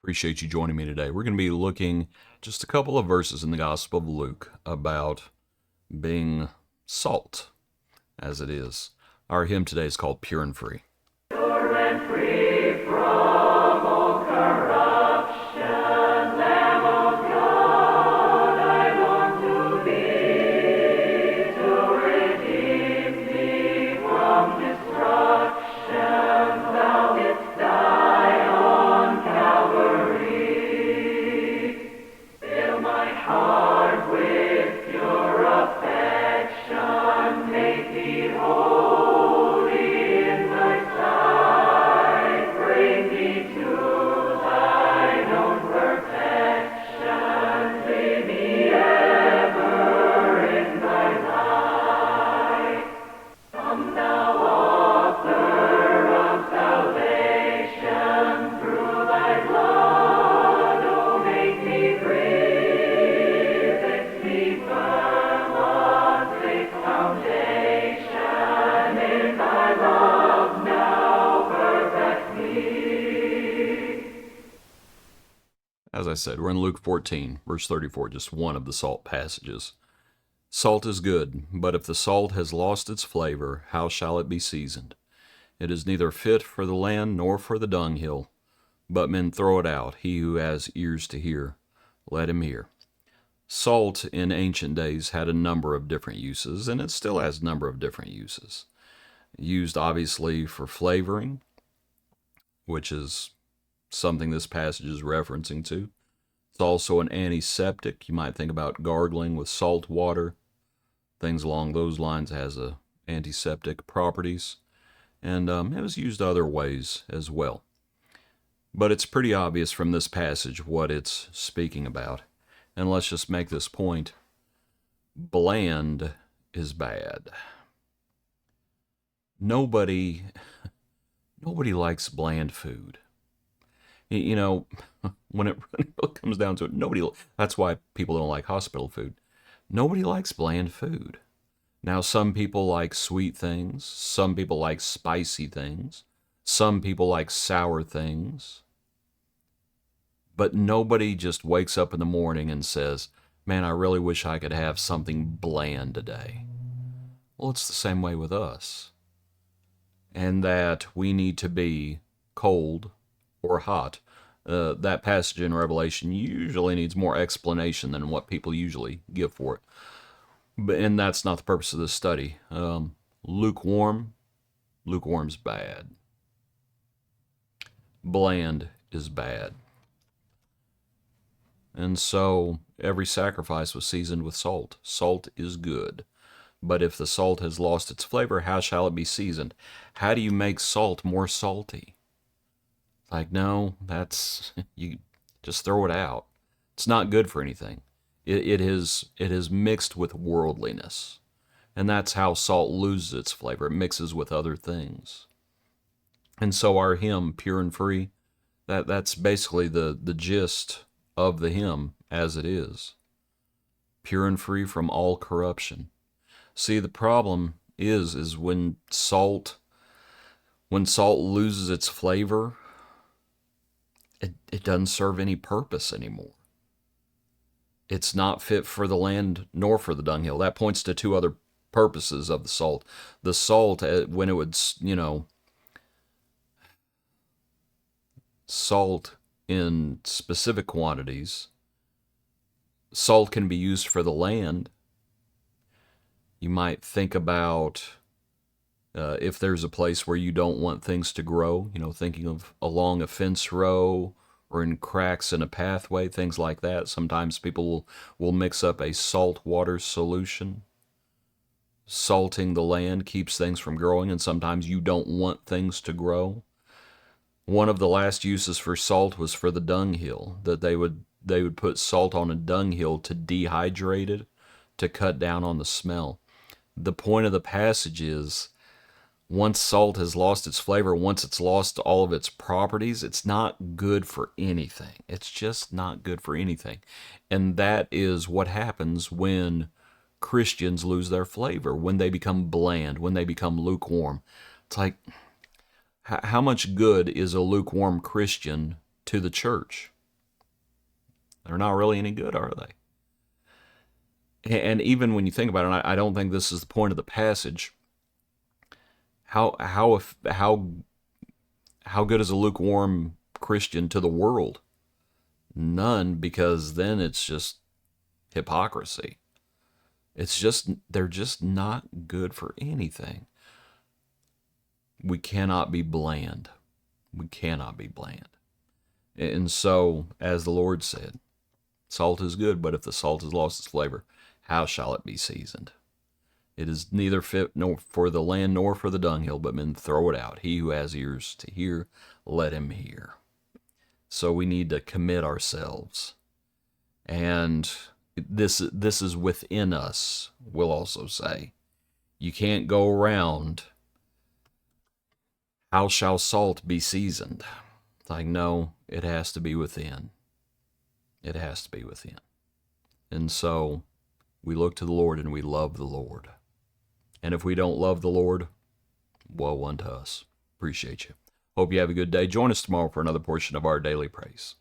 Appreciate you joining me today. We're going to be looking just a couple of verses in the Gospel of Luke about being salt, as it is. Our hymn today is called Pure and Free. Pure and free from all corruption, Lamb of God, I long to be, to redeem thee from destruction. Thou didst die on Calvary. Fill my heart with pure affection, make me holy in thy sight. Bring me to thine own perfection, lead me ever in thy light. Come thou, author of salvation, through thy blood, oh make me free, fix me firm on safe foundation, in thy love now perfect me. As I said, we're in Luke 14, verse 34, just one of the salt passages. Salt is good, but if the salt has lost its flavor, how shall it be seasoned? It is neither fit for the land nor for the dunghill, but men throw it out. He who has ears to hear, let him hear. Salt in ancient days had a number of different uses, and it still has a number of different uses. Used obviously for flavoring, which is something this passage is referencing to. It's also an antiseptic. You might think about gargling with salt water. Things along those lines has antiseptic properties. And it was used other ways as well. But it's pretty obvious from this passage what it's speaking about. And let's just make this point. Bland is bad. Nobody likes bland food. You know, when it really comes down to it, that's why people don't like hospital food. Nobody likes bland food. Now, some people like sweet things. Some people like spicy things. Some people like sour things. But nobody just wakes up in the morning and says, man, I really wish I could have something bland today. Well, it's the same way with us. And that we need to be cold or hot. That passage in Revelation usually needs more explanation than what people usually give for it. And that's not the purpose of this study. Lukewarm's bad. Bland is bad. And so every sacrifice was seasoned with salt. Salt is good. But if the salt has lost its flavor, how shall it be seasoned? How do you make salt more salty? Like, no, you just throw it out. It's not good for anything. It is mixed with worldliness. And that's how salt loses its flavor. It mixes with other things. And so our hymn, Pure and Free, that's basically the gist of the hymn as it is. Pure and free from all corruption. See, the problem is when salt loses its flavor, it doesn't serve any purpose anymore. It's not fit for the land nor for the dunghill. That points to two other purposes of the salt. The salt, when it would, salt in specific quantities, salt can be used for the land. You might think about if there's a place where you don't want things to grow, thinking of along a fence row or in cracks in a pathway, things like that. Sometimes people will mix up a salt water solution. Salting the land keeps things from growing, and sometimes you don't want things to grow. One of the last uses for salt was for the dunghill, that they would put salt on a dunghill to dehydrate it, to cut down on the smell. The point of the passage is, once salt has lost its flavor, once it's lost all of its properties, it's not good for anything. It's just not good for anything. And that is what happens when Christians lose their flavor, when they become bland, when they become lukewarm. It's like, how much good is a lukewarm Christian to the church? They're not really any good, are they? And even when you think about it, and I don't think this is the point of the passage. How good is a lukewarm Christian to the world? None, because then it's just hypocrisy. They're just not good for anything. We cannot be bland. We cannot be bland. And so, as the Lord said, salt is good, but if the salt has lost its flavor, how shall it be seasoned? It is neither fit nor for the land nor for the dunghill, but men throw it out. He who has ears to hear, let him hear. So we need to commit ourselves. And this is within us, we'll also say. You can't go around, how shall salt be seasoned? It's like, no, it has to be within. It has to be within. And so we look to the Lord and we love the Lord. And if we don't love the Lord, woe unto us. Appreciate you. Hope you have a good day. Join us tomorrow for another portion of our Daily Praise.